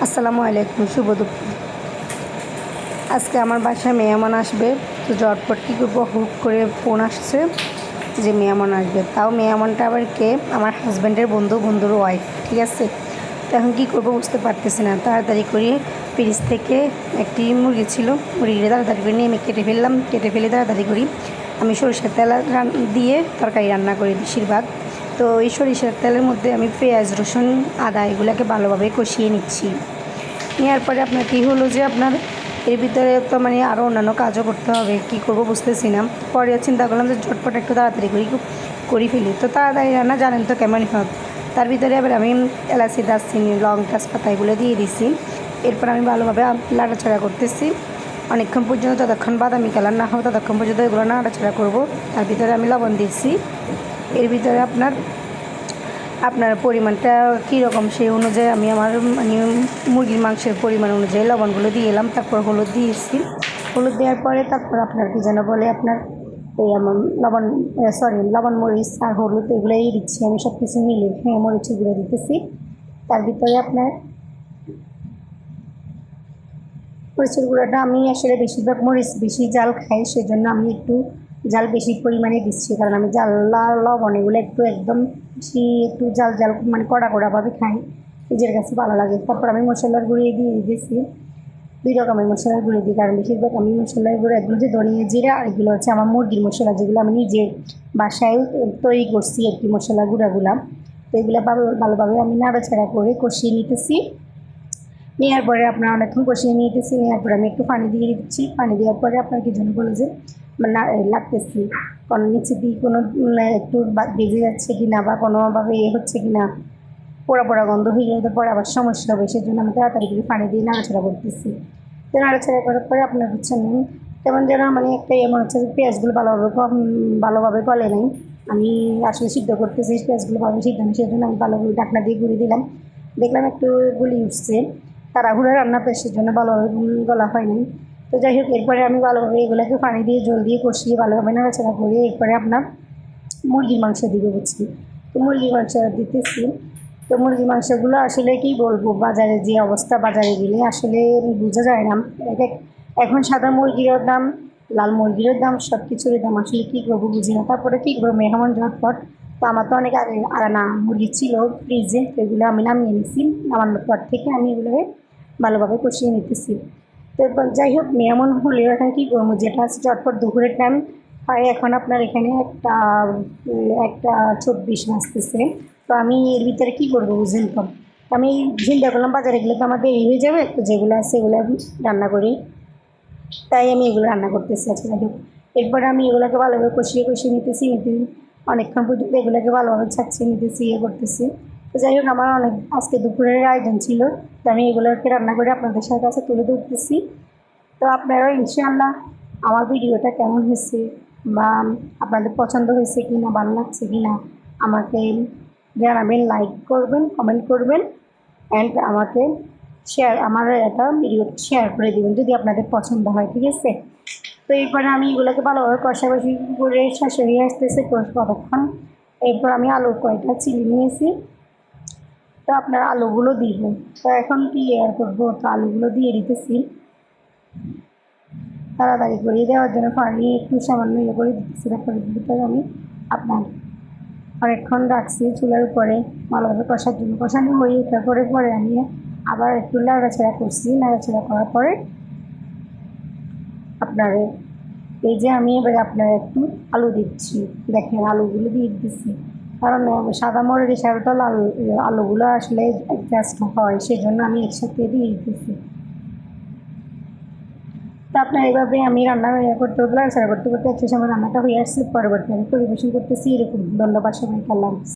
আসসালামু আলাইকুম, শুভ দুপুর। আজকে আমার বাসায় মেহমান আসবে, তো ঝটপট কী করবো, হুট করে ফোন আসছে যে মেহমান আসবে। তাও মেহমানটা আবার কে? আমার হাজব্যান্ডের বন্ধুর ওয়াইফ, ঠিক আছে। তো এখন কী করবো বুঝতে পারতেছি না। তাড়াতাড়ি করে ফ্রিজ থেকে একটি মুরগি ছিল, মুরগিটা তাড়াতাড়ি করে নিয়ে আমি কেটে ফেলে তাড়াতাড়ি করি আমি সরিষার তেল দিয়ে তরকারি রান্না করি বেশিরভাগ। তো এই সরিষার তেলের মধ্যে আমি পেঁয়াজ, রসুন, আদা এগুলোকে ভালোভাবে কষিয়ে নিচ্ছি। নেওয়ার পরে আপনার কী হলো যে আপনার এর ভিতরে তো মানে আরও অন্যান্য কাজও করতে হবে, কী করবো বুঝতেছি না। পরে চিন্তা করলাম যে ঝটপট একটু তাড়াতাড়ি করি ফেলি। তো তাড়াতাড়ি রান্না জানেন তো কেমন হয়। তার ভিতরে আবার আমি এলাচি, দারচিনি, লং, তেজপাতা এগুলো দিয়ে দিছি। এরপর আমি ভালোভাবে নাড়াচাড়া করতেছি অনেকক্ষণ পর্যন্ত, যতক্ষণ বাদামি কালার না হবে ততক্ষণ পর্যন্ত এগুলো নাড়াচাড়া করব। তার ভিতরে আমি লবণ দিচ্ছি। এর ভিতরে আপনার পরিমাণটা কীরকম সেই অনুযায়ী আমি আমার মানে মুরগির মাংসের পরিমাণ অনুযায়ী লবণগুলো দিয়ে এলাম। তারপর হলুদ দিয়েছি। হলুদ দেওয়ার পরে তারপর আপনার কী যেন বলে আপনার এই লবণ, মরিচ আর হলুদ এগুলোই দিচ্ছি আমি, সব কিছু মিলে মরিচের গুঁড়ো দিতেছি। তার ভিতরে আপনার মরিচের গুঁড়োটা আমি আসলে বেশিরভাগ মরিচ বেশি জাল খাই, সেজন্য আমি একটু জাল বেশি পরিমাণে দিচ্ছি, কারণ আমি লবণ এগুলো একদম বেশি একটু জাল মানে কড়াভাবে খাই, নিজের কাছে ভালো লাগে। তারপর আমি মশলার গুঁড়ো দিয়ে দিয়েছি, 2 রকমের মশলার গুঁড়ো দিই, কারণ বেশিরভাগ আমি মশলার গুঁড়ো এগুলো যে ধনিয়া জিরা, আর এগুলো হচ্ছে আমার মুরগির মশলা, যেগুলো আমি নিজে বাসায় তৈরি করছি আর কি মশলার গুঁড়াগুলা। তো এগুলো ভালোভাবে আমি নাড়াচাড়া করে কষিয়ে নিতেছি। নেওয়ার পরে আপনার অনেকক্ষণ কষিয়ে নিতেছি। নেওয়ার পরে আমি একটু পানি দিয়ে দিচ্ছি। পানি দেওয়ার পরে আপনার কি জন্য বলে যে লাগতেছি, কারণ নিচে দিয়ে কোনো একটু বেজে যাচ্ছে কি না, বা কোনোভাবে হচ্ছে কি না, পোড়া গন্ধ হয়ে গেলে তো পরে আবার সমস্যা হবে, সেই জন্য আমি তাড়াতাড়ি করে পানি দিয়ে নাড়াচাড়া করতেছি। তো নাড়াচাড়া করার পরে আপনার হচ্ছে কেমন যেন মানে একটা মনে হচ্ছে যে পেঁয়াজগুলো ভালোভাবে গলে নাই। আমি আসলে সিদ্ধ করতেছি, পেঁয়াজগুলো ভালোভাবে সিদ্ধ নেই, সেই জন্য আমি ভালোভাবে ঢাকনা দিয়ে গুঁড়ি দিলাম। দেখলাম একটু গুলি উঠছে, তাড়াহুড়ো রান্না তো সেজন্য ভালোভাবে গলা হয়নি। তো যাই হোক, এরপরে আমি ভালোভাবে এগুলোকে পানি দিয়ে জল দিয়ে কষিয়ে ভালোভাবে নাড়াচাড়া করে এরপরে আপনার মুরগির মাংস দিবে বুঝছি। তো মুরগির মাংস দিতেছি। তো মুরগির মাংসগুলো আসলে কি বলবো, বাজারে যে অবস্থা, বাজারে গেলে আসলে বোঝা যায় না। এখন সাদা মুরগিরও দাম, লাল মুরগিরও দাম, সব কিছুরই দাম, আসলে কী করবো বুঝি না। তারপরে কী করবো, মেহমান ঝটপট। তো আমার তো অনেক আগে না মুরগি ছিল ফ্রিজে, তো এগুলো আমি নামিয়ে নিছি। নামানোর পর থেকে আমি এগুলোকে ভালোভাবে কষিয়ে নিতেছি। তো এরপর যাই হোক, মেহমান হলেও এখন কী করবো, যেটা আছে ঝটপট দুপুরের টাইম হয়, এখন আপনার এখানে একটা 1:24 বাজতেছে। তো আমি এর ভিতরে কী করবো বুঝলেন তো, আমি চিন্তা করলাম বাজারে গেলে তো আমার দেরি হয়ে যাবে, তো যেগুলো আছে এগুলো রান্না করি, তাই আমি এগুলো রান্না করতেছি আজকে। যাই হোক, এরপরে আমি এগুলোকে ভালোভাবে কষিয়ে নিতেছি অনেকক্ষণ পর্যন্ত এগুলোকে ভালোভাবে ছাড়ছিয়ে নিতেছি, করতেছি। তো যাই হোক, আমার অনেক আজকে দুপুরের আয়োজন ছিল, তো আমি এগুলোকে রান্না করে আপনাদের কাছে তুলে ধরতেছি। তো আপনারাও ইনশাআল্লাহ আমার ভিডিওটা কেমন হয়েছে বা আপনাদের পছন্দ হয়েছে কি না, ভালো লাগছে কি না আমাকে জানাবেন, লাইক করবেন, কমেন্ট করবেন, অ্যান্ড আমাকে আমার এটা ভিডিওটা শেয়ার করে দেবেন যদি আপনাদের পছন্দ হয়, ঠিক আছে। তো এরপরে আমি এগুলোকে ভালোভাবে কষাকষি করে শেষে নিয়ে আসতেছে কতক্ষণ। এরপর আমি আলু কয়টা চিলি নিয়েছি, তো আপনার আলুগুলো দিব। তো এখন কি করবো, তো আলুগুলো দিয়ে দিতেছি তাড়াতাড়ি করে দেওয়ার জন্য, পানি একটু সামান্য করে দিতেছি। তারপরে ভিতরে আমি আপনার অনেকক্ষণ রাখছি চুলার উপরে ভালোভাবে কষার জন্য। কষানো হয়ে ওঠার পরে আমি আবার একটু নাড়াচাড়া করছি। নাড়াচাড়া করার পরে আপনার এই যে আমি এবার আপনার একটু আলু দিচ্ছি, দেখেন আলুগুলো দিয়ে দিচ্ছি, কারণ সাদা মরিচের সাথে তো আলুগুলো আসলে অ্যাডজাস্ট হয়, সেই জন্য আমি একসাথে দিয়ে দিতেছি। তো আপনার এইভাবে আমি রান্না করতে করতে একটা সময় রান্নাটা হয়ে আসছে, পরবর্তী আমি পরিবেশন করতেছি এরকম। ধন্যবাদ সবাইকে, আল্লাহ হাফেজ।